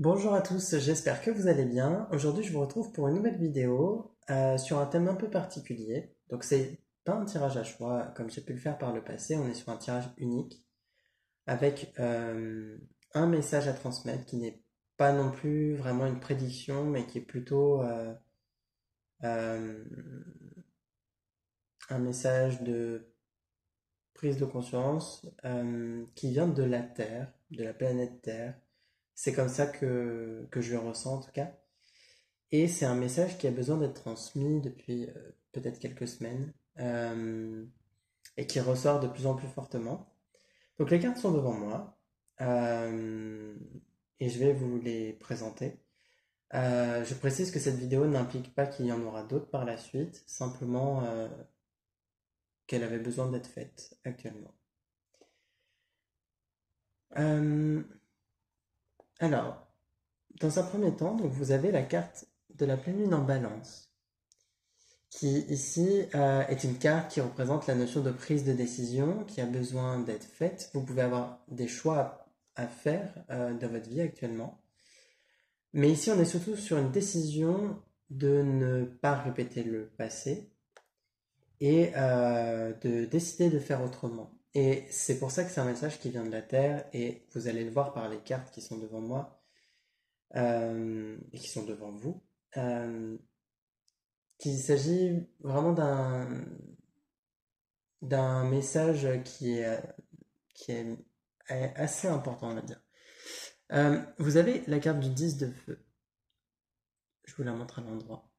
Bonjour à tous, j'espère que vous allez bien. Aujourd'hui, je vous retrouve pour une nouvelle vidéo sur un thème un peu particulier. Donc, c'est pas un tirage à choix comme j'ai pu le faire par le passé, on est sur un tirage unique avec un message à transmettre qui n'est pas non plus vraiment une prédiction, mais qui est plutôt euh, un message de prise de conscience qui vient de la Terre, de la planète Terre. C'est comme ça que je le ressens en tout cas. Et c'est un message qui a besoin d'être transmis depuis peut-être quelques semaines et qui ressort de plus en plus fortement. Donc les cartes sont devant moi euh, et je vais vous les présenter. Je précise que cette vidéo n'implique pas qu'il y en aura d'autres par la suite, simplement qu'elle avait besoin d'être faite actuellement. Euh, alors, dans un premier temps, donc vous avez la carte de la pleine lune en balance, qui ici est une carte qui représente la notion de prise de décision qui a besoin d'être faite. Vous pouvez avoir des choix à faire dans votre vie actuellement. Mais ici, on est surtout sur une décision de ne pas répéter le passé et de décider de faire autrement. Et c'est pour ça que c'est un message qui vient de la Terre et vous allez le voir par les cartes qui sont devant moi et qui sont devant vous. Euh, qu'il s'agit vraiment d'un message qui est assez important, on va dire. Vous avez la carte du 10 de feu. Je vous la montre à l'endroit.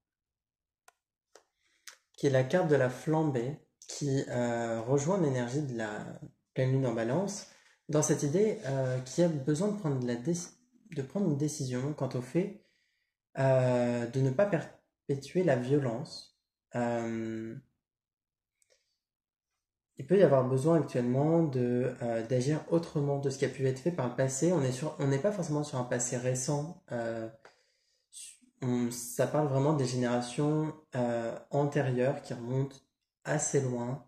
Qui est la carte de la flambée, qui rejoint l'énergie de la pleine lune en balance, dans cette idée qui a besoin de prendre une décision quant au fait de ne pas perpétuer la violence. Euh, Il peut y avoir besoin actuellement d'agir autrement de ce qui a pu être fait par le passé. On n'est pas forcément sur un passé récent. Ça parle vraiment des générations antérieures qui remontent assez loin.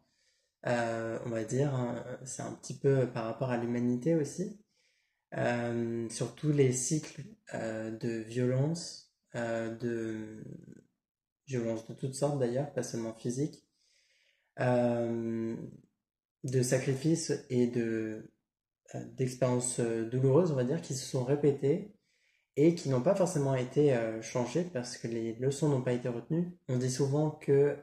On va dire, hein, c'est un petit peu par rapport à l'humanité aussi. Sur tous les cycles de violence de toutes sortes d'ailleurs, pas seulement physique. Euh, de sacrifices et d'expériences douloureuses, on va dire, qui se sont répétées et qui n'ont pas forcément été changées parce que les leçons n'ont pas été retenues. On dit souvent que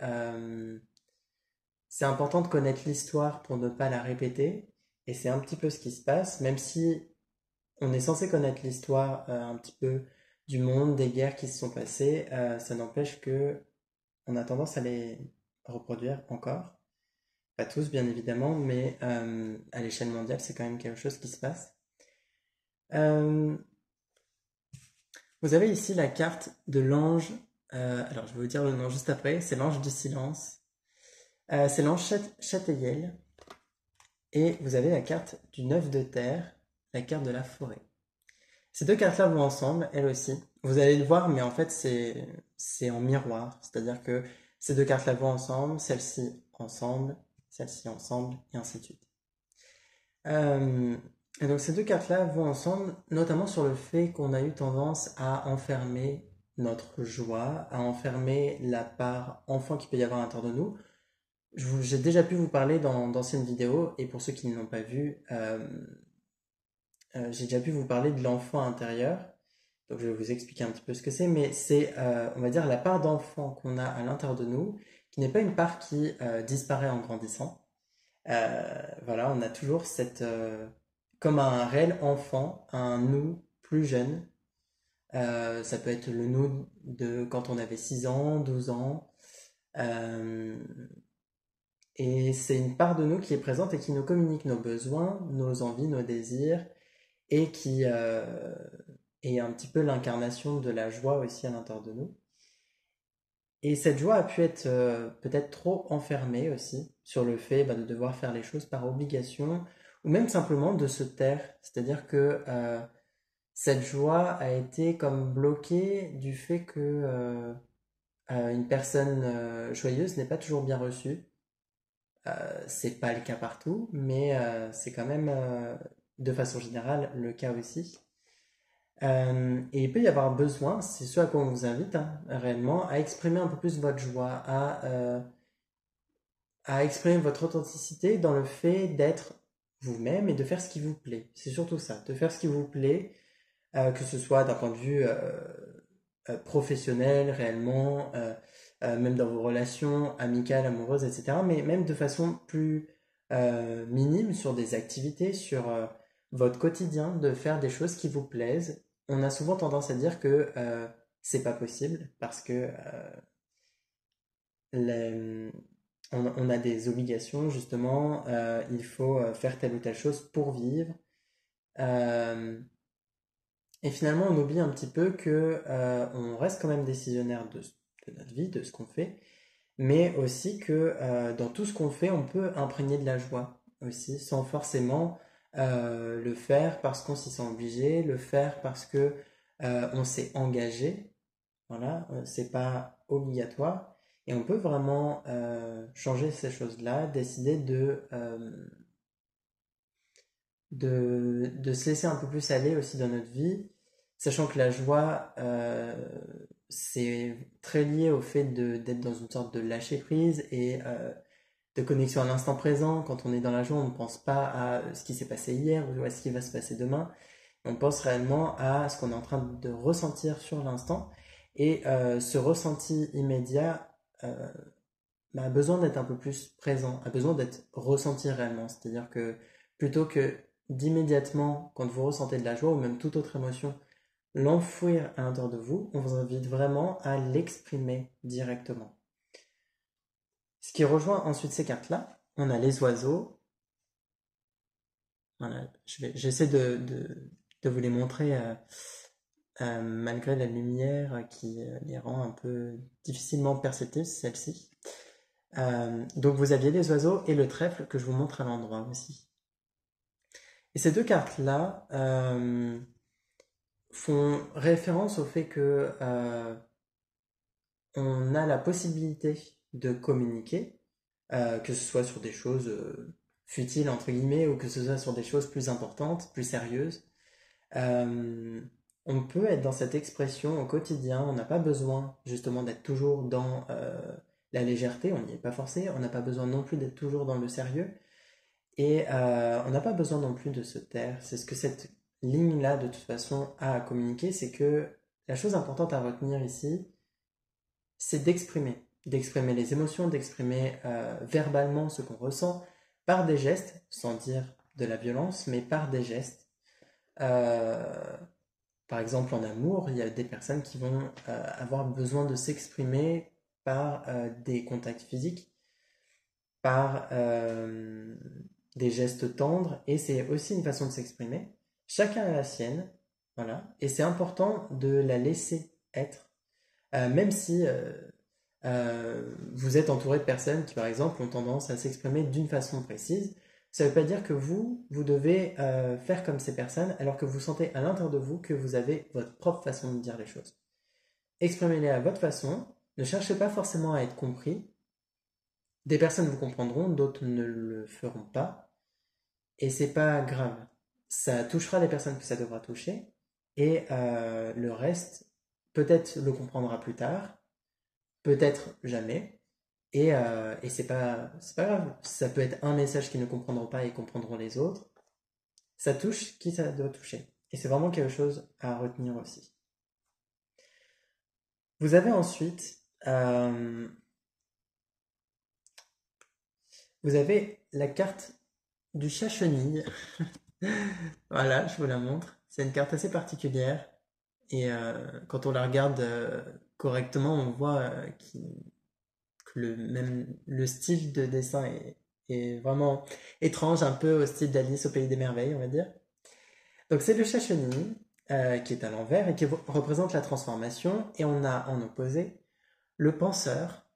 c'est important de connaître l'histoire pour ne pas la répéter, et c'est un petit peu ce qui se passe, même si on est censé connaître l'histoire un petit peu du monde, des guerres qui se sont passées, ça n'empêche que on a tendance à les reproduire encore. Pas tous, bien évidemment, mais à l'échelle mondiale, c'est quand même quelque chose qui se passe. Euh, Vous avez ici la carte de l'ange. Alors, je vais vous dire le nom juste après. C'est l'ange du silence. C'est l'ange Châteillel. Et vous avez la carte du 9 de terre, la carte de la forêt. Ces deux cartes-là vont ensemble, elles aussi. Vous allez le voir, mais en fait, c'est en miroir. C'est-à-dire que ces deux cartes-là vont ensemble, celle-ci ensemble, et ainsi de suite. Euh, et donc ces deux cartes-là vont ensemble, notamment sur le fait qu'on a eu tendance à enfermer notre joie, à enfermer la part enfant qu'il peut y avoir à l'intérieur de nous. J'ai déjà pu vous parler dans d'anciennes vidéos, et pour ceux qui ne l'ont pas vu, j'ai déjà pu vous parler de l'enfant intérieur. Donc je vais vous expliquer un petit peu ce que c'est, mais c'est, on va dire, la part d'enfant qu'on a à l'intérieur de nous, qui n'est pas une part qui disparaît en grandissant. Voilà, on a toujours comme un réel enfant, un nous plus jeune. Ça peut être le nous de quand on avait 6 ans, 12 ans. Euh, et c'est une part de nous qui est présente et qui nous communique nos besoins, nos envies, nos désirs, et qui est un petit peu l'incarnation de la joie aussi à l'intérieur de nous. Et cette joie a pu être peut-être trop enfermée aussi sur le fait de devoir faire les choses par obligation ou même simplement de se taire. C'est-à-dire que cette joie a été comme bloquée du fait que une personne joyeuse n'est pas toujours bien reçue. C'est pas le cas partout, mais c'est quand même de façon générale le cas aussi. Et il peut y avoir besoin, c'est ce à quoi on vous invite, hein, réellement, à exprimer un peu plus votre joie, à exprimer votre authenticité dans le fait d'être vous-même et de faire ce qui vous plaît. C'est surtout ça, de faire ce qui vous plaît, que ce soit d'un point de vue professionnel, réellement, même dans vos relations amicales, amoureuses, etc. Mais même de façon plus minime sur des activités, sur votre quotidien, de faire des choses qui vous plaisent. On a souvent tendance à dire que c'est pas possible parce que les- on a des obligations, justement, il faut faire telle ou telle chose pour vivre. Euh, et finalement, on oublie un petit peu que on reste quand même décisionnaire de notre vie, de ce qu'on fait, mais aussi que dans tout ce qu'on fait, on peut imprégner de la joie aussi, sans forcément le faire parce qu'on s'y sent obligé, le faire parce que on s'est engagé. Voilà, c'est pas obligatoire. Et on peut vraiment changer ces choses-là, décider de se laisser un peu plus aller aussi dans notre vie, sachant que la joie, c'est très lié au fait d'être dans une sorte de lâcher prise et de connexion à l'instant présent. Quand on est dans la joie, on ne pense pas à ce qui s'est passé hier ou à ce qui va se passer demain. On pense réellement à ce qu'on est en train de ressentir sur l'instant. Et ce ressenti immédiat a besoin d'être un peu plus présent, a besoin d'être ressenti réellement. C'est-à-dire que plutôt que d'immédiatement, quand vous ressentez de la joie ou même toute autre émotion, l'enfouir à l'intérieur de vous, on vous invite vraiment à l'exprimer directement. Ce qui rejoint ensuite ces cartes-là, on a les oiseaux. Voilà, j'essaie de vous les montrer malgré la lumière qui les rend un peu difficilement perceptibles, celle-ci. Donc vous aviez les oiseaux et le trèfle que je vous montre à l'endroit aussi. Et ces deux cartes-là font référence au fait que on a la possibilité de communiquer, que ce soit sur des choses futiles entre guillemets ou que ce soit sur des choses plus importantes, plus sérieuses. Euh, on peut être dans cette expression au quotidien, on n'a pas besoin justement d'être toujours dans la légèreté, on n'y est pas forcé, on n'a pas besoin non plus d'être toujours dans le sérieux, et on n'a pas besoin non plus de se taire. C'est ce que cette ligne-là de toute façon a à communiquer, c'est que la chose importante à retenir ici, c'est d'exprimer les émotions, d'exprimer verbalement ce qu'on ressent par des gestes, sans dire de la violence, mais par des gestes. Euh, Par exemple, en amour, il y a des personnes qui vont avoir besoin de s'exprimer par des contacts physiques, par des gestes tendres, et c'est aussi une façon de s'exprimer. Chacun a la sienne, voilà, et c'est important de la laisser être, même si vous êtes entouré de personnes qui, par exemple, ont tendance à s'exprimer d'une façon précise. Ça ne veut pas dire que vous devez faire comme ces personnes, alors que vous sentez à l'intérieur de vous que vous avez votre propre façon de dire les choses. Exprimez-les à votre façon, ne cherchez pas forcément à être compris. Des personnes vous comprendront, d'autres ne le feront pas, et c'est pas grave. Ça touchera les personnes que ça devra toucher, et le reste, peut-être le comprendra plus tard, peut-être jamais. Et c'est pas grave. Ça peut être un message qu'ils ne comprendront pas et comprendront les autres. Ça touche qui ça doit toucher. Et c'est vraiment quelque chose à retenir aussi. Vous avez ensuite, vous avez la carte du chat-chenille. Voilà, je vous la montre. C'est une carte assez particulière. Et quand on la regarde correctement, on voit que même le style de dessin est vraiment étrange, un peu au style d'Alice au Pays des Merveilles, on va dire. Donc c'est le chat chenille qui est à l'envers et qui représente la transformation. Et on a en opposé le penseur.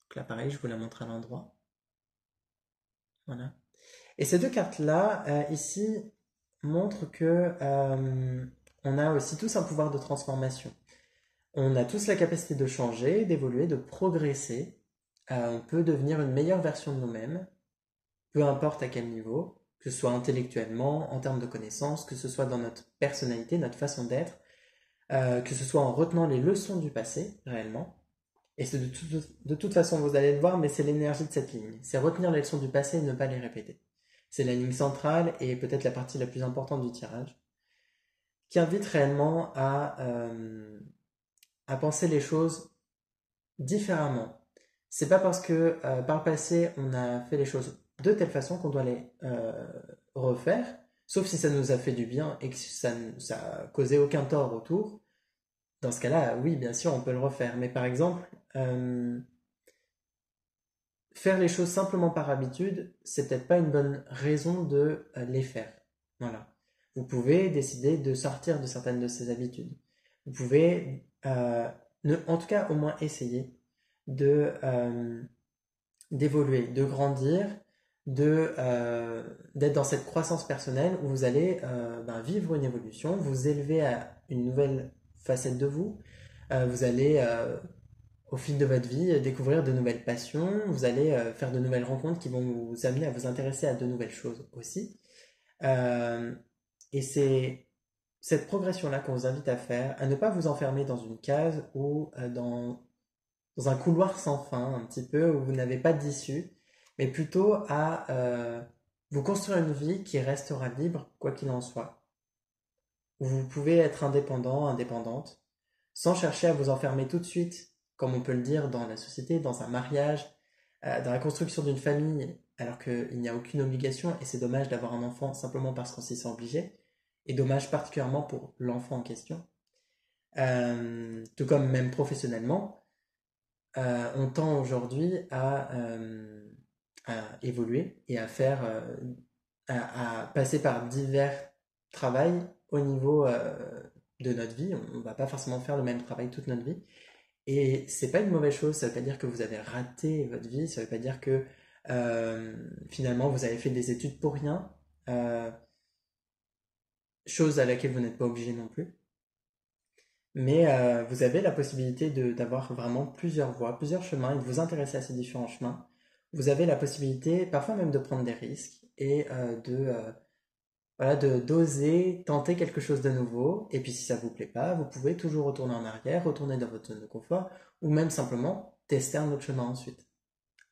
Donc là, pareil, je vous la montre à l'endroit. Voilà. Et ces deux cartes-là, ici, montrent que on a aussi tous un pouvoir de transformation. On a tous la capacité de changer, d'évoluer, de progresser. On peut devenir une meilleure version de nous-mêmes, peu importe à quel niveau, que ce soit intellectuellement, en termes de connaissances, que ce soit dans notre personnalité, notre façon d'être. que ce soit en retenant les leçons du passé, réellement. Et c'est de toute façon, vous allez le voir, mais c'est l'énergie de cette ligne. C'est retenir les leçons du passé et ne pas les répéter. C'est la ligne centrale et peut-être la partie la plus importante du tirage, qui invite réellement à penser les choses différemment. C'est pas parce que par le passé on a fait les choses de telle façon qu'on doit les refaire, sauf si ça nous a fait du bien et que ça a causé aucun tort autour. Dans ce cas-là, oui, bien sûr, on peut le refaire. Mais par exemple, faire les choses simplement par habitude, c'est peut-être pas une bonne raison de les faire. Voilà. Vous pouvez décider de sortir de certaines de ces habitudes. Vous pouvez, en tout cas, au moins essayer de d'évoluer, de grandir, d'être dans cette croissance personnelle où vous allez vivre une évolution, vous élever à une nouvelle facette de vous. Vous allez au fil de votre vie, découvrir de nouvelles passions, vous allez faire de nouvelles rencontres qui vont vous amener à vous intéresser à de nouvelles choses aussi. Euh, et c'est cette progression-là qu'on vous invite à faire, à ne pas vous enfermer dans une case ou dans un couloir sans fin, un petit peu, où vous n'avez pas d'issue, mais plutôt à vous construire une vie qui restera libre, quoi qu'il en soit. Où vous pouvez être indépendant, indépendante, sans chercher à vous enfermer tout de suite, comme on peut le dire dans la société, dans un mariage, dans la construction d'une famille, alors qu'il n'y a aucune obligation, et c'est dommage d'avoir un enfant simplement parce qu'on s'y sent obligé, et dommage particulièrement pour l'enfant en question. Tout comme même professionnellement, on tend aujourd'hui à évoluer et à faire, à passer par divers travails au niveau de notre vie. On ne va pas forcément faire le même travail toute notre vie. Et c'est pas une mauvaise chose, ça veut pas dire que vous avez raté votre vie, ça veut pas dire que finalement vous avez fait des études pour rien, euh, chose à laquelle vous n'êtes pas obligé non plus. Mais vous avez la possibilité d'avoir vraiment plusieurs voies, plusieurs chemins et de vous intéresser à ces différents chemins. Vous avez la possibilité parfois même de prendre des risques et voilà, d'oser tenter quelque chose de nouveau. Et puis si ça vous plaît pas, vous pouvez toujours retourner en arrière, retourner dans votre zone de confort ou même simplement tester un autre chemin ensuite.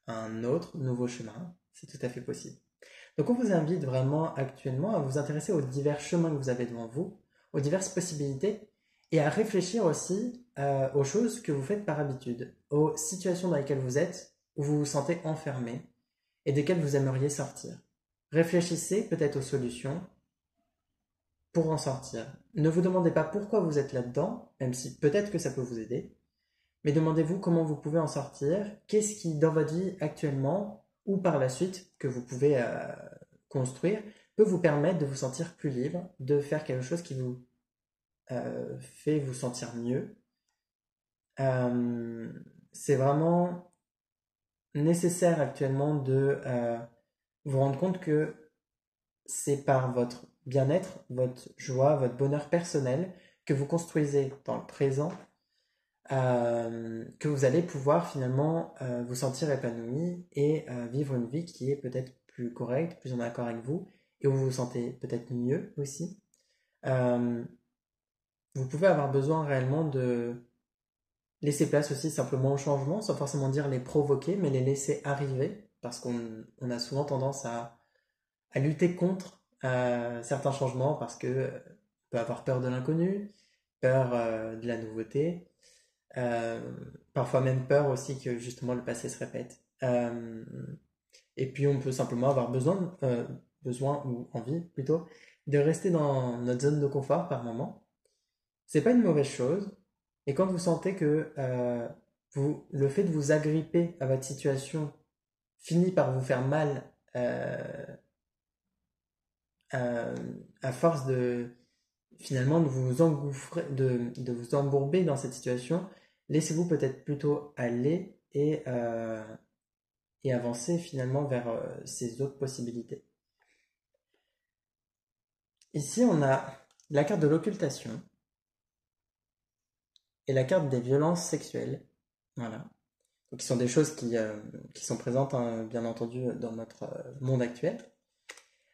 Un autre nouveau chemin, c'est tout à fait possible. Donc on vous invite vraiment actuellement à vous intéresser aux divers chemins que vous avez devant vous, aux diverses possibilités, et à réfléchir aussi aux choses que vous faites par habitude, aux situations dans lesquelles vous êtes, où vous vous sentez enfermé, et desquelles vous aimeriez sortir. Réfléchissez peut-être aux solutions pour en sortir. Ne vous demandez pas pourquoi vous êtes là-dedans, même si peut-être que ça peut vous aider, mais demandez-vous comment vous pouvez en sortir, qu'est-ce qui dans votre vie actuellement ou par la suite que vous pouvez construire peut vous permettre de vous sentir plus libre, de faire quelque chose qui vous fait vous sentir mieux. Euh, c'est vraiment nécessaire actuellement de vous rendre compte que c'est par votre bien-être, votre joie, votre bonheur personnel que vous construisez dans le présent que vous allez pouvoir finalement vous sentir épanoui et vivre une vie qui est peut-être plus correcte, plus en accord avec vous, et où vous vous sentez peut-être mieux aussi. Euh, vous pouvez avoir besoin réellement de laisser place aussi simplement au changement, sans forcément dire les provoquer, mais les laisser arriver, parce qu'on a souvent tendance à lutter contre certains changements, parce que on peut avoir peur de l'inconnu, peur de la nouveauté, Euh, parfois même peur aussi que justement le passé se répète. Et puis on peut simplement avoir besoin ou envie plutôt, de rester dans notre zone de confort par moment. C'est pas une mauvaise chose. Et quand vous sentez que le fait de vous agripper à votre situation finit par vous faire mal euh, à force de finalement de vous engouffrer, de vous embourber dans cette situation, laissez-vous peut-être plutôt aller et avancer finalement vers ces autres possibilités. Ici, on a la carte de l'occultation et la carte des violences sexuelles. Voilà. Donc, qui sont des choses qui sont présentes, hein, bien entendu, dans notre monde actuel.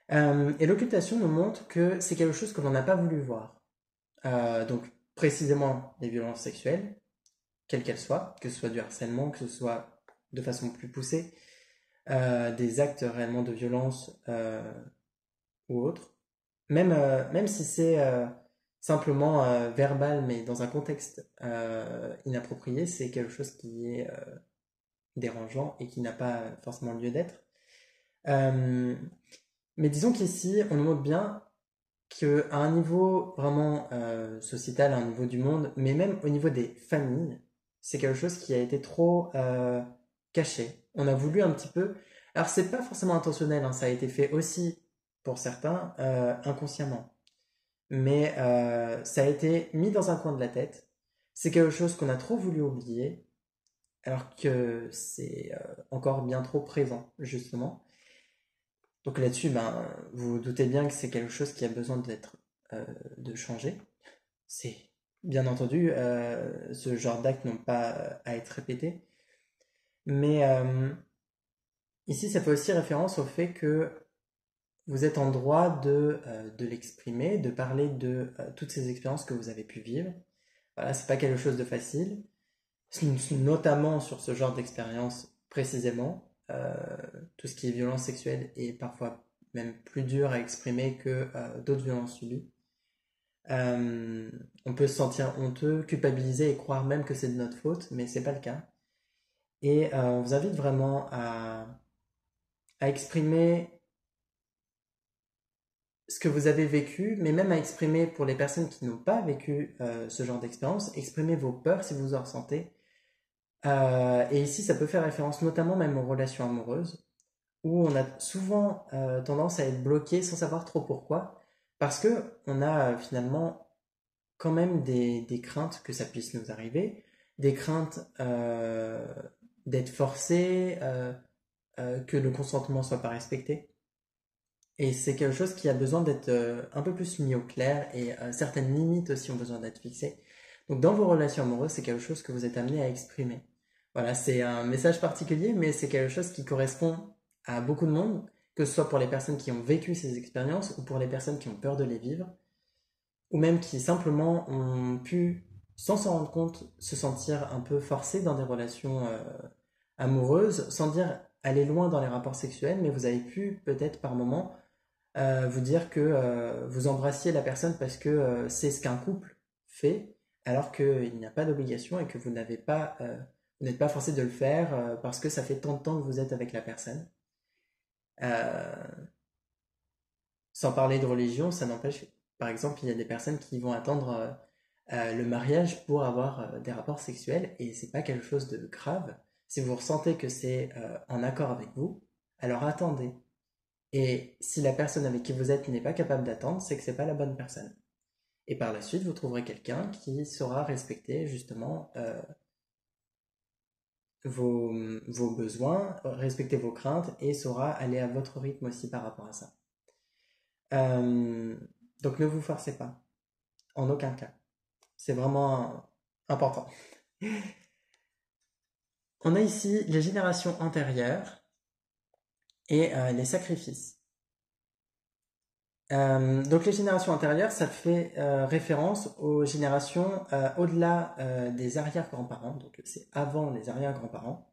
Et l'occultation nous montre que c'est quelque chose que l'on n'a pas voulu voir. Donc, précisément les violences sexuelles, quelles qu'elles soient, que ce soit du harcèlement, que ce soit de façon plus poussée, des actes réellement de violence ou autres. Même si c'est simplement verbal, mais dans un contexte inapproprié, c'est quelque chose qui est dérangeant et qui n'a pas forcément lieu d'être. Euh, mais disons qu'ici, on nous montre bien qu'à un niveau vraiment sociétal, à un niveau du monde, mais même au niveau des familles, c'est quelque chose qui a été trop caché. On a voulu un petit peu. Alors, c'est pas forcément intentionnel, hein, ça a été fait aussi pour certains inconsciemment. Mais ça a été mis dans un coin de la tête. C'est quelque chose qu'on a trop voulu oublier, alors que c'est encore bien trop présent, justement. Donc là-dessus, ben, vous vous doutez bien que c'est quelque chose qui a besoin euh, de changer. C'est bien entendu, ce genre d'actes n'ont pas à être répétés. Mais ici, ça fait aussi référence au fait que vous êtes en droit de l'exprimer, de parler de toutes ces expériences que vous avez pu vivre. Voilà, c'est pas quelque chose de facile, notamment sur ce genre d'expérience précisément. Tout ce qui est violence sexuelle est parfois même plus dur à exprimer que d'autres violences subies. Euh, on peut se sentir honteux, culpabilisé et croire même que c'est de notre faute, mais c'est pas le cas. Et on vous invite vraiment à exprimer ce que vous avez vécu, mais même à exprimer pour les personnes qui n'ont pas vécu ce genre d'expérience, exprimer vos peurs si vous en ressentez. Et ici, ça peut faire référence notamment même aux relations amoureuses, où on a souvent tendance à être bloqué sans savoir trop pourquoi, parce que on a finalement quand même des craintes que ça puisse nous arriver, des craintes d'être forcé, que le consentement soit pas respecté. Et c'est quelque chose qui a besoin d'être un peu plus mis au clair et certaines limites aussi ont besoin d'être fixées. Donc dans vos relations amoureuses, c'est quelque chose que vous êtes amené à exprimer. Voilà, c'est un message particulier, mais c'est quelque chose qui correspond à beaucoup de monde, que ce soit pour les personnes qui ont vécu ces expériences ou pour les personnes qui ont peur de les vivre, ou même qui simplement ont pu, sans s'en rendre compte, se sentir un peu forcés dans des relations amoureuses, sans dire aller loin dans les rapports sexuels, mais vous avez pu peut-être par moment vous dire que vous embrassiez la personne parce que c'est ce qu'un couple fait, alors qu'il n'y a pas d'obligation et que vous n'êtes pas forcé de le faire parce que ça fait tant de temps que vous êtes avec la personne. Euh, Sans parler de religion, ça n'empêche, par exemple, il y a des personnes qui vont attendre le mariage pour avoir des rapports sexuels et c'est pas quelque chose de grave. Si vous ressentez que c'est en accord avec vous, alors attendez. Et si la personne avec qui vous êtes n'est pas capable d'attendre, c'est que c'est pas la bonne personne. Et par la suite, vous trouverez quelqu'un qui saura respecter justement vos, vos besoins, respecter vos craintes et saura aller à votre rythme aussi par rapport à ça. Euh, donc ne vous forcez pas, en aucun cas. C'est vraiment important. On a ici les générations antérieures et les sacrifices. Donc les générations antérieures, ça fait référence aux générations au-delà des arrière-grands-parents, donc c'est avant les arrière-grands-parents,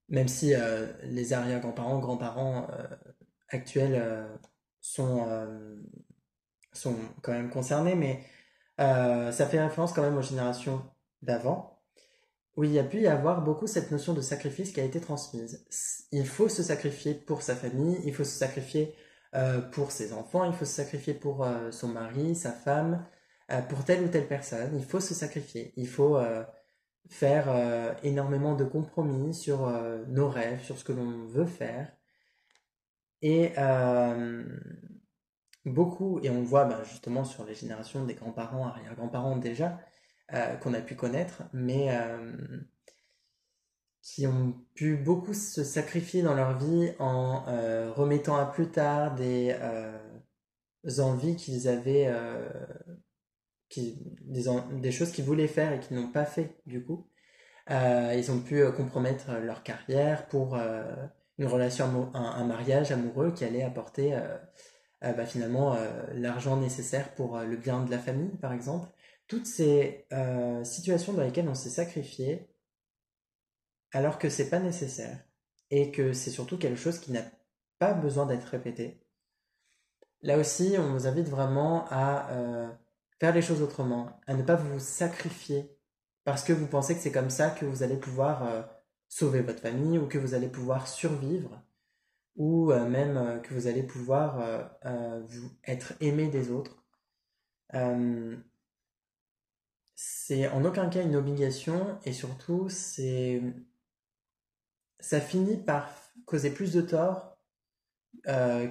même si les arrière-grands-parents, grands-parents actuels sont, sont quand même concernés, mais ça fait référence quand même aux générations d'avant, où il y a pu y avoir beaucoup cette notion de sacrifice qui a été transmise. Il faut se sacrifier pour sa famille, il faut se sacrifier pour ses enfants, il faut se sacrifier pour son mari, sa femme, pour telle ou telle personne, il faut se sacrifier, il faut faire énormément de compromis sur nos rêves, sur ce que l'on veut faire. Et beaucoup, et on le voit bah, justement sur les générations des grands-parents, arrière-grands-parents déjà, qu'on a pu connaître, mais qui ont pu beaucoup se sacrifier dans leur vie en remettant à plus tard envies qu'ils avaient, des choses qu'ils voulaient faire et qu'ils n'ont pas fait du coup. Ils ont pu compromettre leur carrière pour une relation, un mariage amoureux qui allait apporter bah, finalement l'argent nécessaire pour le bien de la famille, par exemple. toutes ces situations dans lesquelles on s'est sacrifié alors que c'est pas nécessaire et que c'est surtout quelque chose qui n'a pas besoin d'être répété. Là aussi, on vous invite vraiment à faire les choses autrement, à ne pas vous sacrifier parce que vous pensez que c'est comme ça que vous allez pouvoir sauver votre famille ou que vous allez pouvoir survivre ou même que vous allez pouvoir être aimé des autres. Euh, c'est en aucun cas une obligation et surtout ça finit par causer plus de tort euh,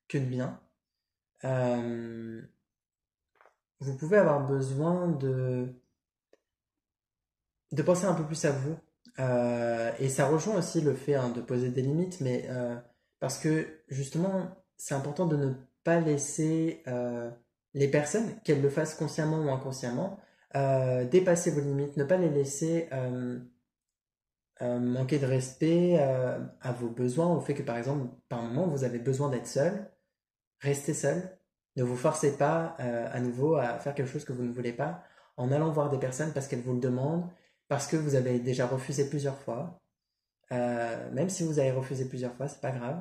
que de bien. Euh, vous pouvez avoir besoin de penser un peu plus à vous. Et ça rejoint aussi le fait de poser des limites, mais parce que justement, c'est important de ne pas laisser les personnes, qu'elles le fassent consciemment ou inconsciemment, dépasser vos limites, ne pas les laisser manquer de respect à vos besoins, au fait que par exemple, par moment, vous avez besoin d'être seul, restez seul, ne vous forcez pas à nouveau à faire quelque chose que vous ne voulez pas en allant voir des personnes parce qu'elles vous le demandent, parce que vous avez déjà refusé plusieurs fois. Même si vous avez refusé plusieurs fois, c'est pas grave.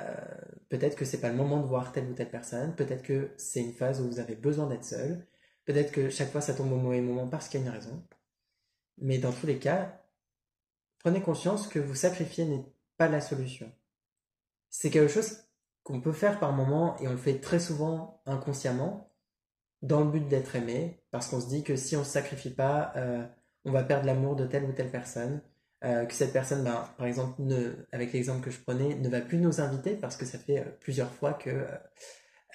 Euh, Peut-être que c'est pas le moment de voir telle ou telle personne, peut-être que c'est une phase où vous avez besoin d'être seul, peut-être que chaque fois ça tombe au mauvais moment parce qu'il y a une raison. Mais dans tous les cas, prenez conscience que vous sacrifier n'est pas la solution. C'est quelque chose qu'on peut faire par moment et on le fait très souvent inconsciemment dans le but d'être aimé parce qu'on se dit que si on ne se sacrifie pas, on va perdre l'amour de telle ou telle personne. Que cette personne, ben, par exemple, avec l'exemple que je prenais, ne va plus nous inviter parce que ça fait plusieurs fois que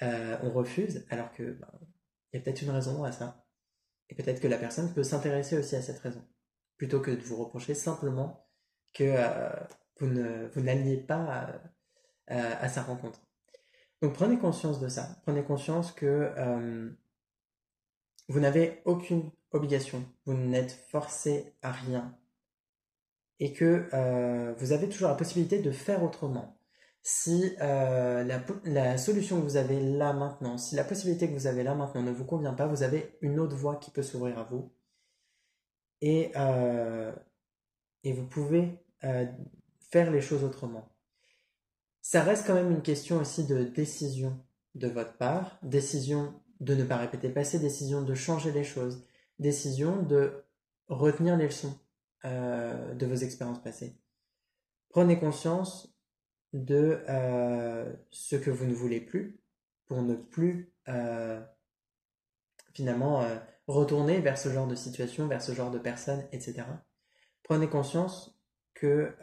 on refuse, alors que ben, il y a peut-être une raison à ça. Et peut-être que la personne peut s'intéresser aussi à cette raison, plutôt que de vous reprocher simplement que vous n'alliez pas à sa rencontre. Donc prenez conscience de ça. Prenez conscience que vous n'avez aucune obligation. Vous n'êtes forcé à rien. Et que vous avez toujours la possibilité de faire autrement. Si la solution que vous avez là maintenant, si la possibilité que vous avez là maintenant ne vous convient pas, vous avez une autre voie qui peut s'ouvrir à vous. Et, euh, et vous pouvez faire les choses autrement. Ça reste quand même une question aussi de décision de votre part, décision de ne pas répéter le passé, décision de changer les choses, décision de retenir les leçons de vos expériences passées. Prenez conscience de ce que vous ne voulez plus pour ne plus finalement retourner vers ce genre de situation, vers ce genre de personnes, etc. Prenez conscience que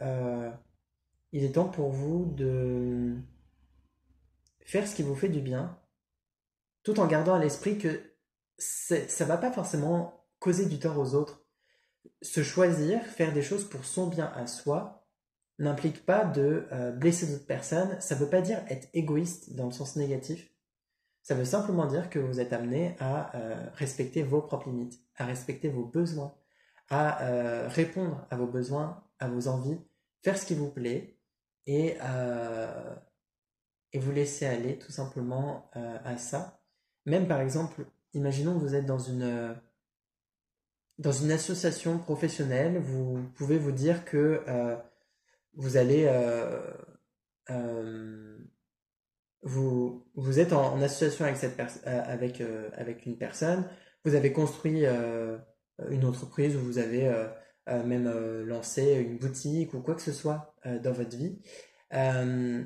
il est temps pour vous de faire ce qui vous fait du bien, tout en gardant à l'esprit que ça va pas forcément causer du tort aux autres. Se choisir, faire des choses pour son bien à soi, n'implique pas de blesser d'autres personnes. Ça veut pas dire être égoïste dans le sens négatif. Ça veut simplement dire que vous êtes amené à respecter vos propres limites, à respecter vos besoins, à répondre à vos besoins, à vos envies, faire ce qui vous plaît et, et vous laisser aller tout simplement à ça. Même par exemple, imaginons que vous êtes dans une association professionnelle, vous pouvez vous dire que vous allez euh, vous êtes en association avec avec une personne, vous avez construit une entreprise ou vous avez même lancé une boutique ou quoi que ce soit dans votre vie euh,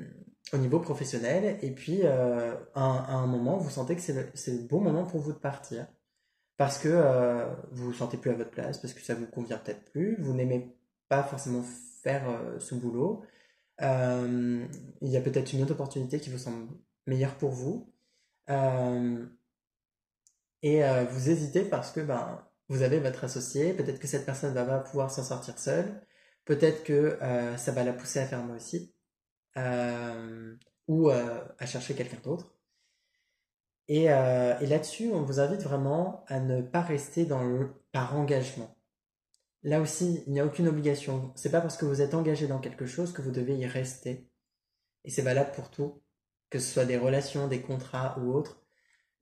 au niveau professionnel et puis à un moment vous sentez que c'est le bon moment pour vous de partir parce que vous vous sentez plus à votre place, parce que ça vous convient peut-être plus, vous n'aimez pas forcément faire ce boulot. Euh, il y a peut-être une autre opportunité qui vous semble meilleure pour vous. Euh, et vous hésitez parce que ben, vous avez votre associé, peut-être que cette personne va pas pouvoir s'en sortir seule, peut-être que ça va la pousser à faire moi aussi, euh, ou à chercher quelqu'un d'autre. Et là-dessus, on vous invite vraiment à ne pas rester par engagement. Là aussi, il n'y a aucune obligation. C'est pas parce que vous êtes engagé dans quelque chose que vous devez y rester. Et c'est valable pour tout, que ce soit des relations, des contrats ou autres.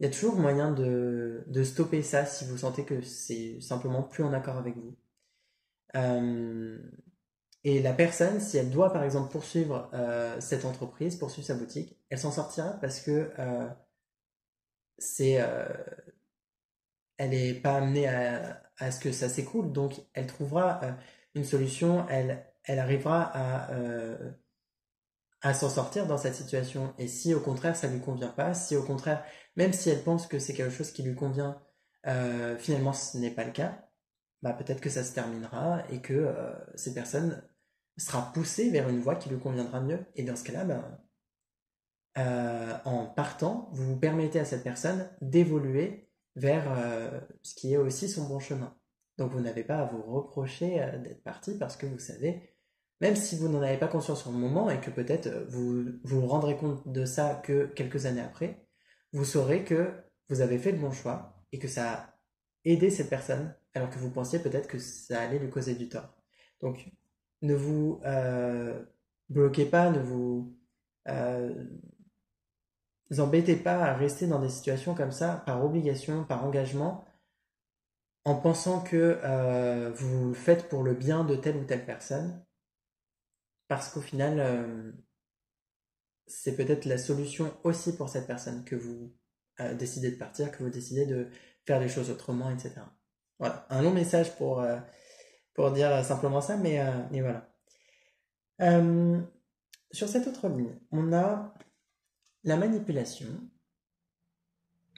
il y a toujours moyen de stopper ça si vous sentez que c'est simplement plus en accord avec vous. Euh, et la personne, si elle doit par exemple poursuivre cette entreprise, poursuivre sa boutique, elle s'en sortira parce que c'est, elle n'est pas amenée à ce que ça s'écoule, donc elle trouvera une solution, elle arrivera à s'en sortir dans cette situation. Et si au contraire ça lui convient pas, si au contraire, même si elle pense que c'est quelque chose qui lui convient, finalement ce n'est pas le cas, bah peut-être que ça se terminera et que cette personne sera poussée vers une voie qui lui conviendra mieux. Et dans ce cas-là, bah, en partant, vous vous permettez à cette personne d'évoluer vers ce qui est aussi son bon chemin. Donc vous n'avez pas à vous reprocher d'être parti parce que vous savez, même si vous n'en avez pas conscience sur le moment et que peut-être vous vous rendrez compte de ça que quelques années après, vous saurez que vous avez fait le bon choix et que ça a aidé cette personne alors que vous pensiez peut-être que ça allait lui causer du tort. Donc ne vous bloquez pas, ne vous euh, embêtez pas à rester dans des situations comme ça par obligation, par engagement, en pensant que vous le faites pour le bien de telle ou telle personne, parce qu'au final, c'est peut-être la solution aussi pour cette personne que vous décidez de partir, que vous décidez de faire les choses autrement, etc. Voilà, un long message pour dire simplement ça, mais voilà. Euh, sur cette autre ligne, on a la manipulation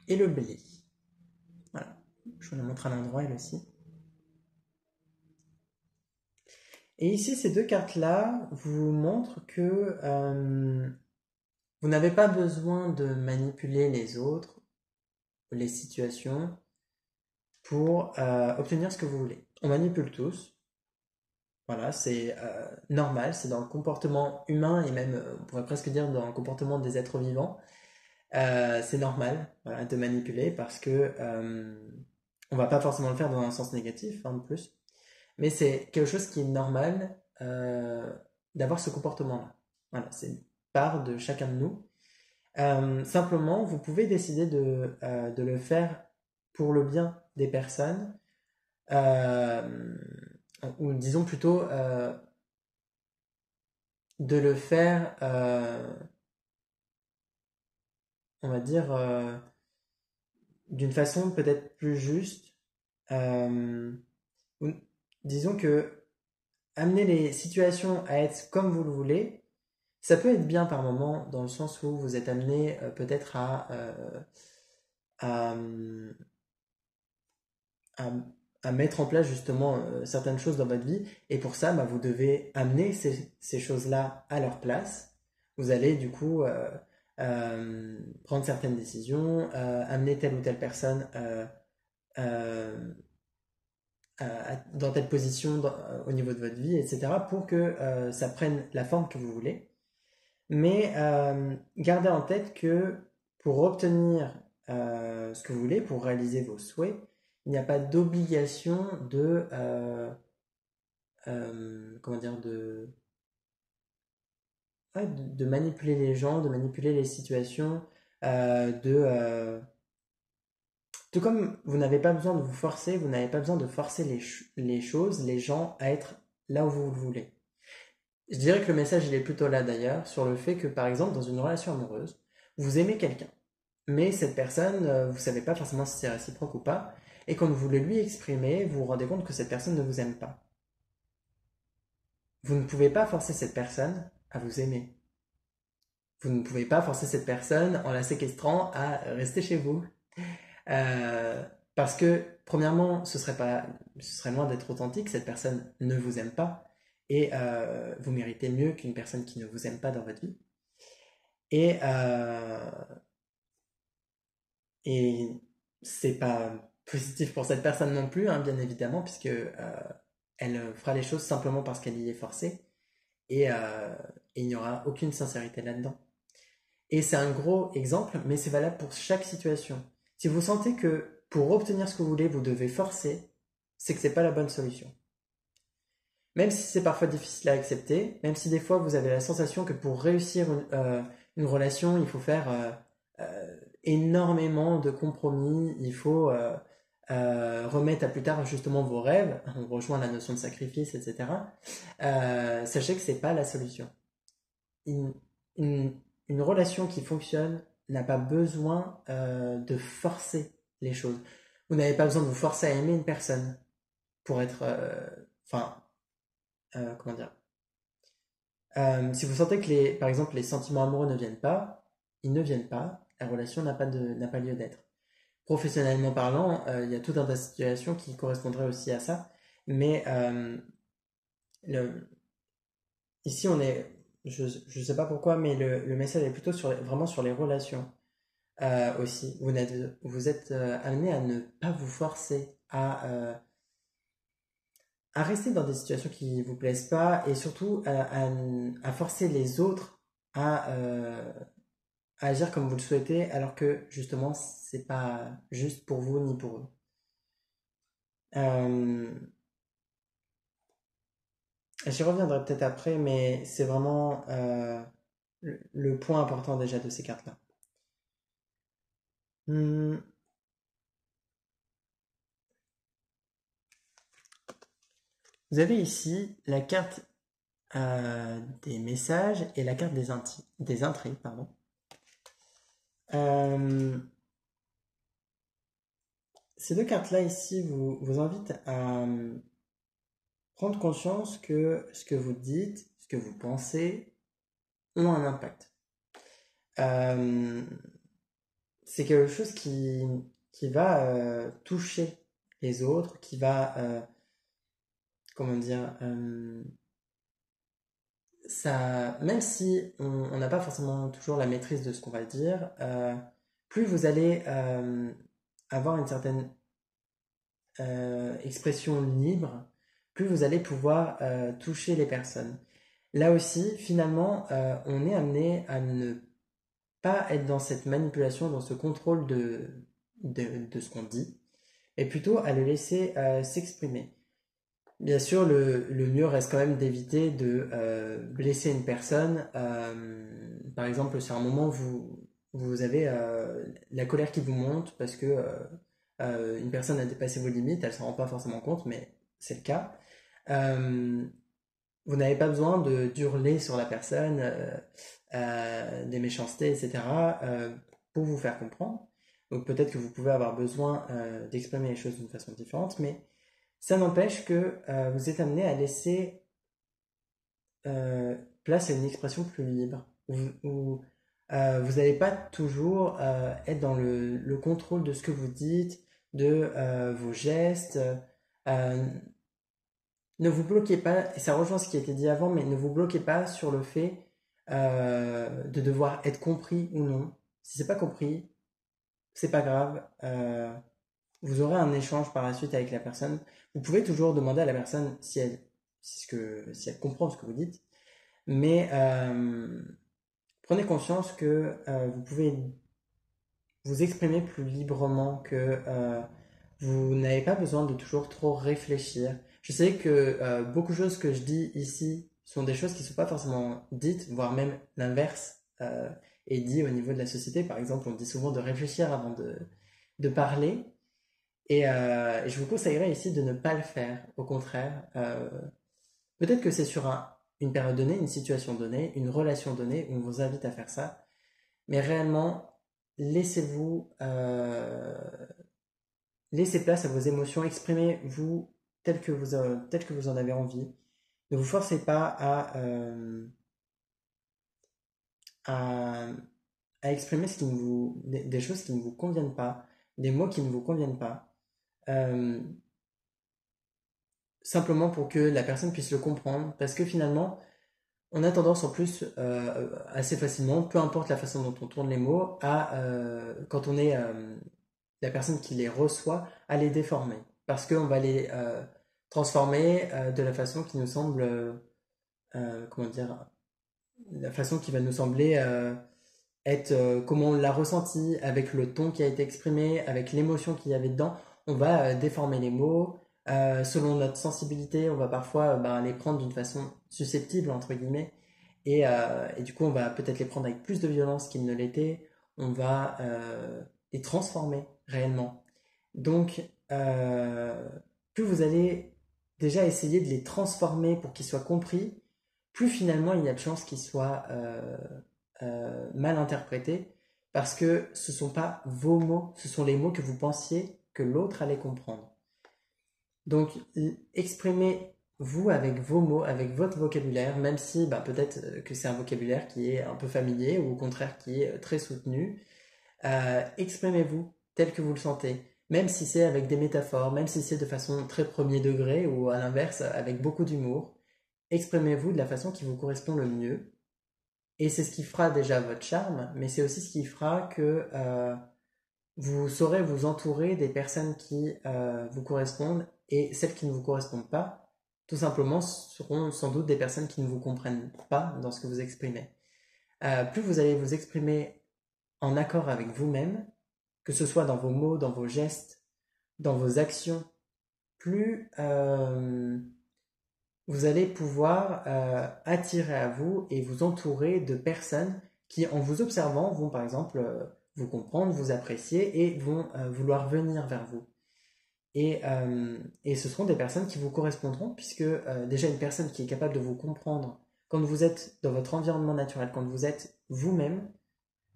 et le blé. Voilà, je vous la montre à l'endroit elle aussi. Et ici, ces deux cartes-là vous montrent que vous n'avez pas besoin de manipuler les autres, les situations, pour obtenir ce que vous voulez. On manipule tous. Voilà, c'est normal, c'est dans le comportement humain et même, on pourrait presque dire, dans le comportement des êtres vivants. C'est normal, voilà, de manipuler parce que on va pas forcément le faire dans un sens négatif, hein, de plus. Mais c'est quelque chose qui est normal d'avoir ce comportement-là. Voilà, c'est une part de chacun de nous. Simplement, vous pouvez décider de le faire pour le bien des personnes, euh, ou disons plutôt de le faire, on va dire, d'une façon peut-être plus juste. Euh, Disons que amener les situations à être comme vous le voulez, ça peut être bien par moment, dans le sens où vous êtes amené peut-être à, à, à mettre en place justement certaines choses dans votre vie. Et pour ça, bah, vous devez amener ces choses-là à leur place. Vous allez du coup prendre certaines décisions, amener telle ou telle personne euh, dans telle position au niveau de votre vie, etc., pour que ça prenne la forme que vous voulez. Mais gardez en tête que pour obtenir ce que vous voulez, pour réaliser vos souhaits, il n'y a pas d'obligation comment dire, ouais, de manipuler les gens, de manipuler les situations, tout comme vous n'avez pas besoin de vous forcer, vous n'avez pas besoin de forcer les choses, les gens à être là où vous le voulez. Je dirais que le message il est plutôt là d'ailleurs, sur le fait que par exemple dans une relation amoureuse, vous aimez quelqu'un, mais cette personne, vous ne savez pas forcément si c'est réciproque ou pas, et quand vous le lui exprimez, vous vous rendez compte que cette personne ne vous aime pas. Vous ne pouvez pas forcer cette personne à vous aimer. Vous ne pouvez pas forcer cette personne en la séquestrant à rester chez vous. Parce que, premièrement, ce serait loin d'être authentique, cette personne ne vous aime pas, et vous méritez mieux qu'une personne qui ne vous aime pas dans votre vie. Et, et c'est pas positif pour cette personne non plus, hein, bien évidemment, puisque elle fera les choses simplement parce qu'elle y est forcée, et, et il n'y aura aucune sincérité là-dedans. Et c'est un gros exemple, mais c'est valable pour chaque situation. Si vous sentez que pour obtenir ce que vous voulez, vous devez forcer, c'est que c'est pas la bonne solution. Même si c'est parfois difficile à accepter, même si des fois vous avez la sensation que pour réussir une relation, il faut faire énormément de compromis, il faut remettre à plus tard justement vos rêves, on rejoint la notion de sacrifice, etc. Sachez que c'est pas la solution. Une, une, une relation qui fonctionne n'a pas besoin de forcer les choses. Vous n'avez pas besoin de vous forcer à aimer une personne pour être, enfin, comment dire, si vous sentez que par exemple, les sentiments amoureux ne viennent pas, ils ne viennent pas, la relation n'a pas lieu d'être. Professionnellement parlant, il y a tout un tas de situations qui correspondraient aussi à ça, mais le- ici on est, je sais pas pourquoi, mais le message est plutôt vraiment sur les relations aussi. Vous êtes amené à ne pas vous forcer à rester dans des situations qui vous plaisent pas et surtout à forcer les autres à agir comme vous le souhaitez alors que justement c'est pas juste pour vous ni pour eux. Euh, J'y reviendrai peut-être après, mais c'est vraiment le point important déjà de ces cartes-là. Hmm, Vous avez ici la carte des messages et la carte des intrigues, pardon. Euh, Ces deux cartes-là ici vous invitent à prendre conscience que ce que vous dites, ce que vous pensez, ont un impact. Euh, c'est quelque chose qui va toucher les autres, qui va, comment dire, ça, même si on n'a pas forcément toujours la maîtrise de ce qu'on va dire, plus vous allez avoir une certaine expression libre, plus vous allez pouvoir toucher les personnes. Là aussi, finalement, on est amené à ne pas être dans cette manipulation, dans ce contrôle de ce qu'on dit, et plutôt à le laisser s'exprimer. Bien sûr, le mieux reste quand même d'éviter de blesser une personne. Par exemple, sur un moment, vous avez la colère qui vous monte parce que une personne a dépassé vos limites, elle ne s'en rend pas forcément compte, mais c'est le cas. Euh, Vous n'avez pas besoin d'hurler sur la personne, des méchancetés, etc., pour vous faire comprendre. Donc peut-être que vous pouvez avoir besoin d'exprimer les choses d'une façon différente, mais ça n'empêche que vous êtes amené à laisser euh, place à une expression plus libre, où vous n'allez pas toujours être dans le contrôle de ce que vous dites, de vos gestes. Euh, Ne vous bloquez pas, et ça rejoint ce qui a été dit avant, mais ne vous bloquez pas sur le fait de devoir être compris ou non. Si c'est pas compris, c'est pas grave. Vous aurez un échange par la suite avec la personne. Vous pouvez toujours demander à la personne si elle comprend ce que vous dites, mais prenez conscience que vous pouvez vous exprimer plus librement, que vous n'avez pas besoin de toujours trop réfléchir. Je sais que beaucoup de choses que je dis ici sont des choses qui ne sont pas forcément dites, voire même l'inverse est dit au niveau de la société. Par exemple, on dit souvent de réfléchir avant de parler. Et je vous conseillerais ici de ne pas le faire. Au contraire, peut-être que c'est sur une période donnée, une situation donnée, une relation donnée, où on vous invite à faire ça. Mais réellement, laissez-vous laissez place à vos émotions, exprimez-vous tel que vous en avez envie. Ne vous forcez pas à, à exprimer des choses qui ne vous conviennent pas, des mots qui ne vous conviennent pas, euh, simplement pour que la personne puisse le comprendre. Parce que finalement, on a tendance en plus assez facilement, peu importe la façon dont on tourne les mots, quand on est la personne qui les reçoit, à les déformer. Parce qu'on va les transformer de la façon qui nous semble, comment dire, la façon qui va nous sembler être comment on l'a ressenti, avec le ton qui a été exprimé, avec l'émotion qu'il y avait dedans. On va déformer les mots. Selon notre sensibilité, on va parfois ben, les prendre d'une façon susceptible, entre guillemets. Et du coup, on va peut-être les prendre avec plus de violence qu'ils ne l'étaient. on va les transformer réellement. Donc, plus vous allez déjà essayer de les transformer pour qu'ils soient compris, plus finalement il y a de chances qu'ils soient mal interprétés, parce que ce ne sont pas vos mots, ce sont les mots que vous pensiez que l'autre allait comprendre. Donc, exprimez-vous avec vos mots, avec votre vocabulaire, même si bah, peut-être que c'est un vocabulaire qui est un peu familier ou au contraire qui est très soutenu. Exprimez-vous tel que vous le sentez, même si c'est avec des métaphores, même si c'est de façon très premier degré ou à l'inverse avec beaucoup d'humour. Exprimez-vous de la façon qui vous correspond le mieux. Et c'est ce qui fera déjà votre charme, mais c'est aussi ce qui fera que vous saurez vous entourer des personnes qui vous correspondent et celles qui ne vous correspondent pas, tout simplement, seront sans doute des personnes qui ne vous comprennent pas dans ce que vous exprimez. Plus vous allez vous exprimer en accord avec vous-même, que ce soit dans vos mots, dans vos gestes, dans vos actions, plus vous allez pouvoir attirer à vous et vous entourer de personnes qui, en vous observant, vont par exemple vous comprendre, vous apprécier et vont vouloir venir vers vous. Et ce seront des personnes qui vous correspondront, puisque déjà une personne qui est capable de vous comprendre quand vous êtes dans votre environnement naturel, quand vous êtes vous-même,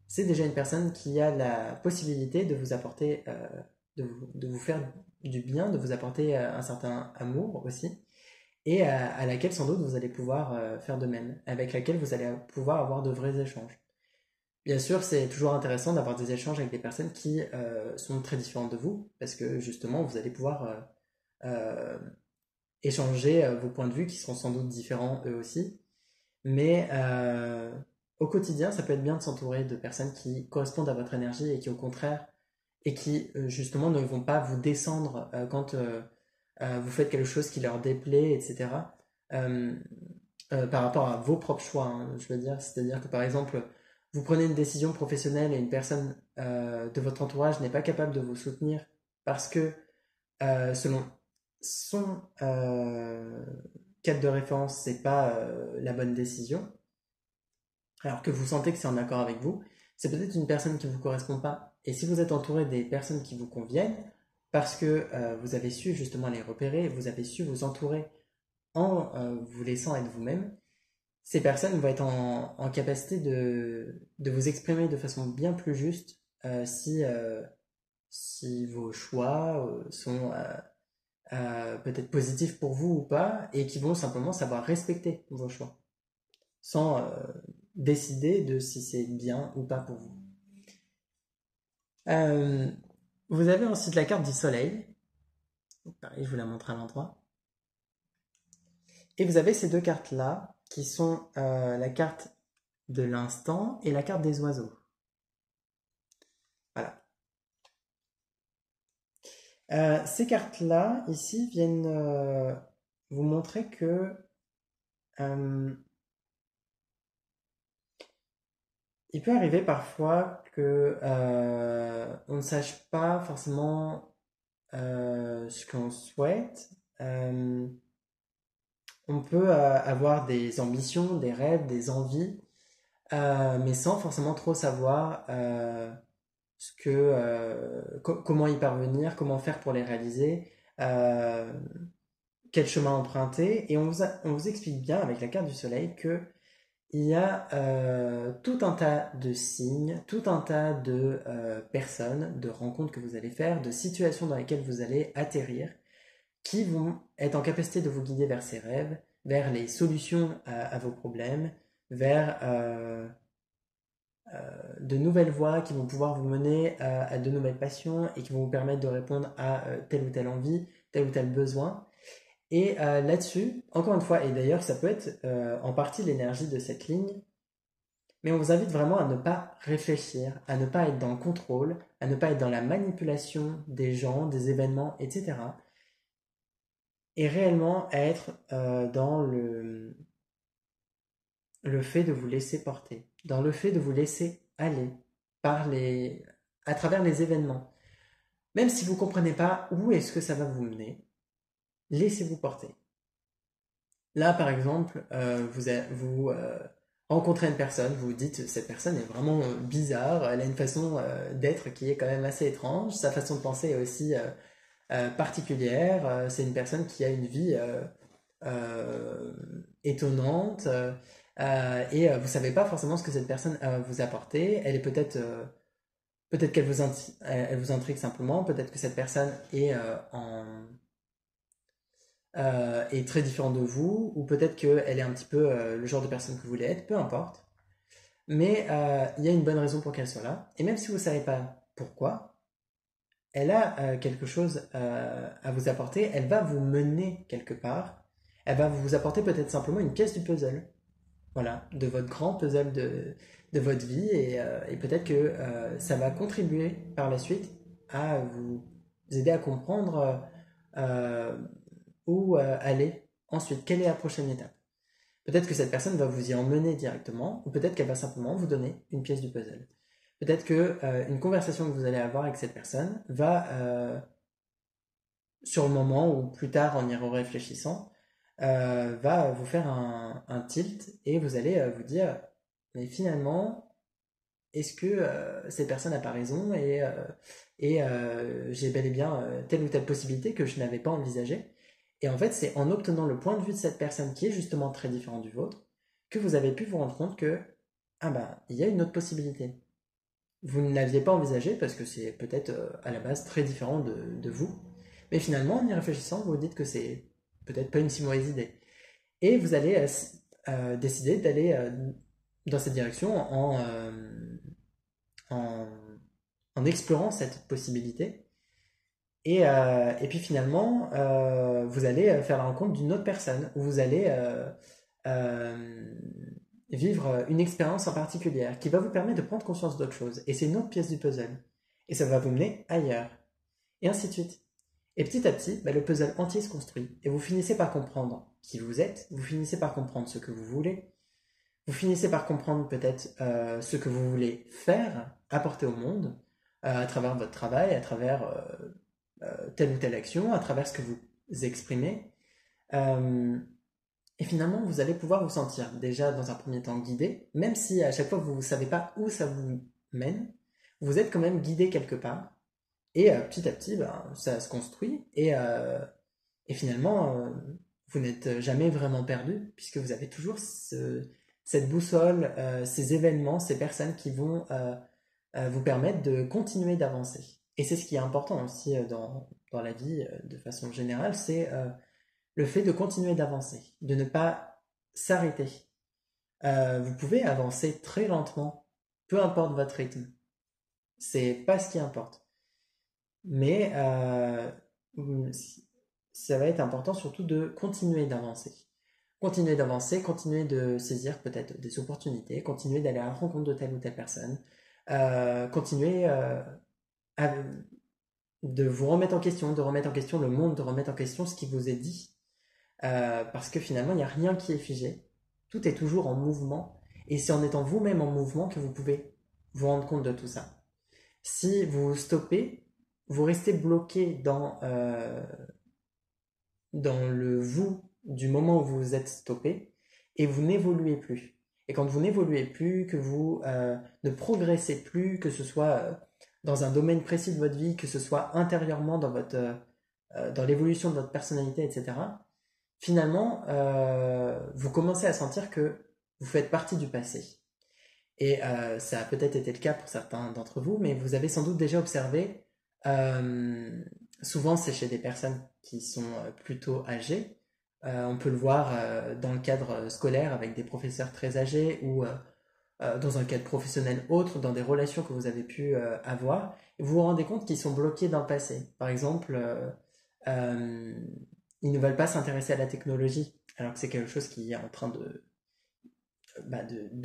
c'est déjà une personne qui a la possibilité de vous apporter, de vous faire du bien, de vous apporter un certain amour aussi, et à laquelle sans doute vous allez pouvoir faire de même, avec laquelle vous allez pouvoir avoir de vrais échanges. Bien sûr, c'est toujours intéressant d'avoir des échanges avec des personnes qui sont très différentes de vous, parce que justement, vous allez pouvoir euh, échanger vos points de vue qui seront sans doute différents eux aussi. Mais au quotidien, ça peut être bien de s'entourer de personnes qui correspondent à votre énergie et qui, au contraire, et qui justement ne vont pas vous descendre quand vous faites quelque chose qui leur déplaît, etc. Euh, par rapport à vos propres choix, hein, je veux dire. C'est-à-dire que par exemple, vous prenez une décision professionnelle et une personne de votre entourage n'est pas capable de vous soutenir parce que selon son cadre de référence, c'est pas la bonne décision, alors que vous sentez que c'est en accord avec vous, c'est peut-être une personne qui ne vous correspond pas. Et si vous êtes entouré des personnes qui vous conviennent, parce que vous avez su justement les repérer, vous avez su vous entourer en vous laissant être vous-même, ces personnes vont être en capacité de vous exprimer de façon bien plus juste si vos choix sont peut-être positifs pour vous ou pas, et qui vont simplement savoir respecter vos choix, sans décider de si c'est bien ou pas pour vous. Euh, Vous avez ensuite la carte du soleil. Pareil, je vous la montre à l'endroit. Et vous avez ces deux cartes-là, qui sont la carte de l'instant et la carte des oiseaux. Voilà. Ces cartes-là, ici, viennent vous montrer que euh, il peut arriver parfois que on ne sache pas forcément ce qu'on souhaite. On peut avoir des ambitions, des rêves, des envies, mais sans forcément trop savoir comment y parvenir, comment faire pour les réaliser, euh, quel chemin emprunter. Et on vous explique bien avec la carte du soleil que il y a tout un tas de signes, tout un tas de personnes, de rencontres que vous allez faire, de situations dans lesquelles vous allez atterrir, qui vont être en capacité de vous guider vers ces rêves, vers les solutions à vos problèmes, vers de nouvelles voies qui vont pouvoir vous mener à de nouvelles passions et qui vont vous permettre de répondre à telle ou telle envie, tel ou tel besoin. Et là-dessus, encore une fois, et d'ailleurs ça peut être en partie l'énergie de cette ligne, mais on vous invite vraiment à ne pas réfléchir, à ne pas être dans le contrôle, à ne pas être dans la manipulation des gens, des événements, etc. Et réellement à être dans le fait de vous laisser porter, dans le fait de vous laisser aller à travers les événements. Même si vous ne comprenez pas où est-ce que ça va vous mener, laissez-vous porter. Là, par exemple, rencontrez une personne, vous vous dites cette personne est vraiment bizarre, elle a une façon d'être qui est quand même assez étrange, sa façon de penser est aussi particulière, c'est une personne qui a une vie euh, étonnante et vous savez pas forcément ce que cette personne a à vous apporter. Elle est peut-être qu'elle elle vous intrigue simplement, peut-être que cette personne est très différente de vous, ou peut-être qu'elle est un petit peu le genre de personne que vous voulez être, peu importe. Mais il y a une bonne raison pour qu'elle soit là. Et même si vous ne savez pas pourquoi, elle a quelque chose à vous apporter, elle va vous mener quelque part, elle va vous apporter peut-être simplement une pièce du puzzle, voilà, de votre grand puzzle de votre vie, et peut-être que ça va contribuer par la suite à vous aider à comprendre euh, où aller ensuite, quelle est la prochaine étape. Peut-être que cette personne va vous y emmener directement, ou peut-être qu'elle va simplement vous donner une pièce du puzzle. Peut-être que une conversation que vous allez avoir avec cette personne va, sur le moment ou plus tard en y réfléchissant, va vous faire un tilt et vous allez vous dire, mais finalement, est-ce que cette personne n'a pas raison et j'ai bel et bien telle ou telle possibilité que je n'avais pas envisagée. Et en fait, c'est en obtenant le point de vue de cette personne qui est justement très différent du vôtre que vous avez pu vous rendre compte que ah bah il y a une autre possibilité. Vous ne l'aviez pas envisagé parce que c'est peut-être à la base très différent de vous, mais finalement en y réfléchissant, vous vous dites que c'est peut-être pas une si mauvaise idée. Et vous allez décider d'aller dans cette direction en, en explorant cette possibilité. Et puis finalement, vous allez faire la rencontre d'une autre personne, où vous allez euh, vivre une expérience en particulier qui va vous permettre de prendre conscience d'autre chose. Et c'est une autre pièce du puzzle. Et ça va vous mener ailleurs. Et ainsi de suite. Et petit à petit, bah, le puzzle entier se construit. Et vous finissez par comprendre qui vous êtes, vous finissez par comprendre ce que vous voulez, vous finissez par comprendre peut-être ce que vous voulez faire, apporter au monde, à travers votre travail, à travers telle ou telle action, à travers ce que vous exprimez. Euh, et finalement, vous allez pouvoir vous sentir déjà dans un premier temps guidé, même si à chaque fois vous ne savez pas où ça vous mène, vous êtes quand même guidé quelque part. Et petit à petit, ben, ça se construit et finalement, vous n'êtes jamais vraiment perdu puisque vous avez toujours cette boussole, ces événements, ces personnes qui vont vous permettre de continuer d'avancer. Et c'est ce qui est important aussi dans la vie de façon générale, c'est le fait de continuer d'avancer, de ne pas s'arrêter. Vous pouvez avancer très lentement, peu importe votre rythme. C'est pas ce qui importe. Mais ça va être important surtout de continuer d'avancer. Continuer d'avancer, continuer de saisir peut-être des opportunités, continuer d'aller à la rencontre de telle ou telle personne, continuer à- de vous remettre en question, de remettre en question le monde, de remettre en question ce qui vous est dit. Parce que finalement, il n'y a rien qui est figé. Tout est toujours en mouvement. Et c'est en étant vous-même en mouvement que vous pouvez vous rendre compte de tout ça. Si vous stoppez, vous restez bloqué dans le vous du moment où vous vous êtes stoppé et vous n'évoluez plus. Et quand vous n'évoluez plus, que vous ne progressez plus, que ce soit dans un domaine précis de votre vie, que ce soit intérieurement dans l'évolution de votre personnalité, etc., finalement, vous commencez à sentir que vous faites partie du passé. Et ça a peut-être été le cas pour certains d'entre vous, mais vous avez sans doute déjà observé, euh, souvent c'est chez des personnes qui sont plutôt âgées. On peut le voir dans le cadre scolaire avec des professeurs très âgés ou dans un cadre professionnel autre, dans des relations que vous avez pu avoir. Et vous vous rendez compte qu'ils sont bloqués dans le passé. Par exemple, euh, ils ne veulent pas s'intéresser à la technologie, alors que c'est quelque chose qui est en train de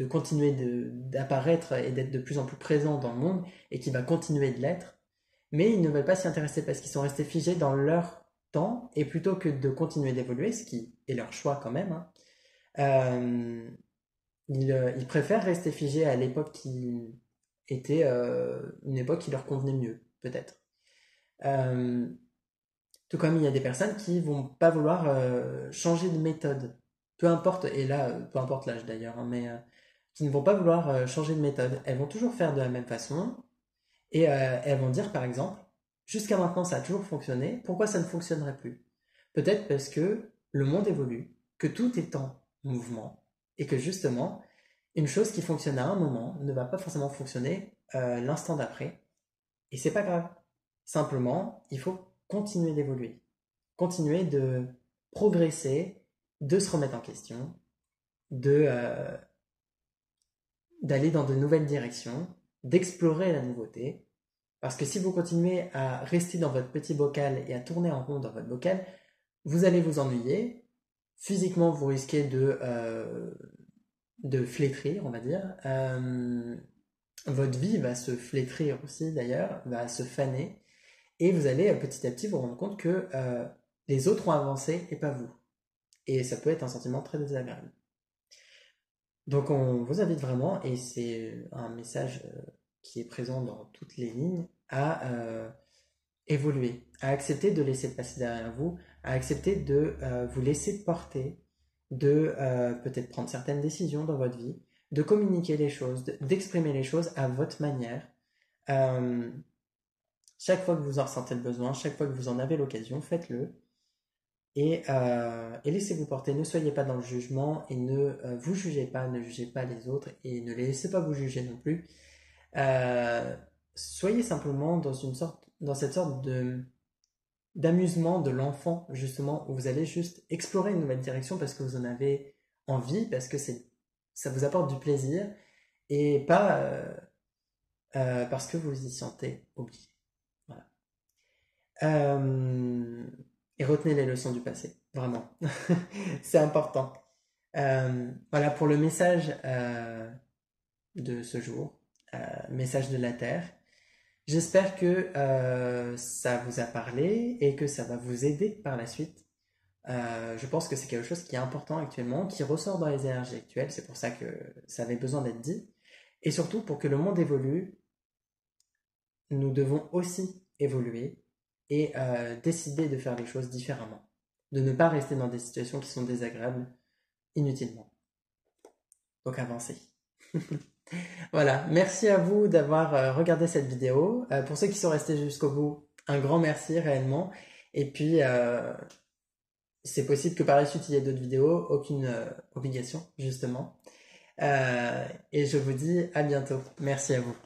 continuer d'apparaître et d'être de plus en plus présent dans le monde et qui va continuer de l'être, mais ils ne veulent pas s'y intéresser parce qu'ils sont restés figés dans leur temps et plutôt que de continuer d'évoluer, ce qui est leur choix quand même, hein, euh, ils préfèrent rester figés à l'époque qui était une époque qui leur convenait mieux, peut-être. Euh, Tout comme il y a des personnes qui vont pas vouloir changer de méthode, peu importe, et là, peu importe l'âge d'ailleurs, hein, mais qui ne vont pas vouloir changer de méthode. Elles vont toujours faire de la même façon et elles vont dire par exemple, jusqu'à maintenant ça a toujours fonctionné, pourquoi ça ne fonctionnerait plus? Peut-être parce que le monde évolue, que tout est en mouvement et que justement, une chose qui fonctionne à un moment ne va pas forcément fonctionner l'instant d'après. Et c'est pas grave. Simplement, il faut continuer d'évoluer, continuer de progresser, de se remettre en question, de d'aller dans de nouvelles directions, d'explorer la nouveauté. Parce que si vous continuez à rester dans votre petit bocal et à tourner en rond dans votre bocal, vous allez vous ennuyer. Physiquement, vous risquez de flétrir, on va dire. Votre vie va se flétrir aussi, d'ailleurs, va se faner. Et vous allez petit à petit vous rendre compte que les autres ont avancé et pas vous. Et ça peut être un sentiment très désagréable. Donc on vous invite vraiment, et c'est un message qui est présent dans toutes les lignes, à évoluer, à accepter de laisser passer derrière vous, à accepter de vous laisser porter, de peut-être prendre certaines décisions dans votre vie, de communiquer les choses, d'exprimer les choses à votre manière. Euh, Chaque fois que vous en ressentez le besoin, chaque fois que vous en avez l'occasion, faites-le. Et laissez-vous porter, ne soyez pas dans le jugement et ne vous jugez pas, ne jugez pas les autres et ne les laissez pas vous juger non plus. Euh, Soyez simplement dans cette sorte d'amusement de l'enfant, justement, où vous allez juste explorer une nouvelle direction parce que vous en avez envie, parce que ça vous apporte du plaisir et pas parce que vous vous y sentez obligé. Voilà. Euh, et retenez les leçons du passé, vraiment. C'est important. Voilà pour le message de ce jour, message de la Terre. J'espère que ça vous a parlé et que ça va vous aider par la suite. Je pense que c'est quelque chose qui est important actuellement, qui ressort dans les énergies actuelles, c'est pour ça que ça avait besoin d'être dit. Et surtout, pour que le monde évolue, nous devons aussi évoluer et décider de faire les choses différemment, de ne pas rester dans des situations qui sont désagréables inutilement. Donc avancez. Voilà, merci à vous d'avoir regardé cette vidéo. Pour ceux qui sont restés jusqu'au bout, un grand merci réellement. Et puis, c'est possible que par la suite il y ait d'autres vidéos, aucune obligation justement. Et je vous dis à bientôt. Merci à vous.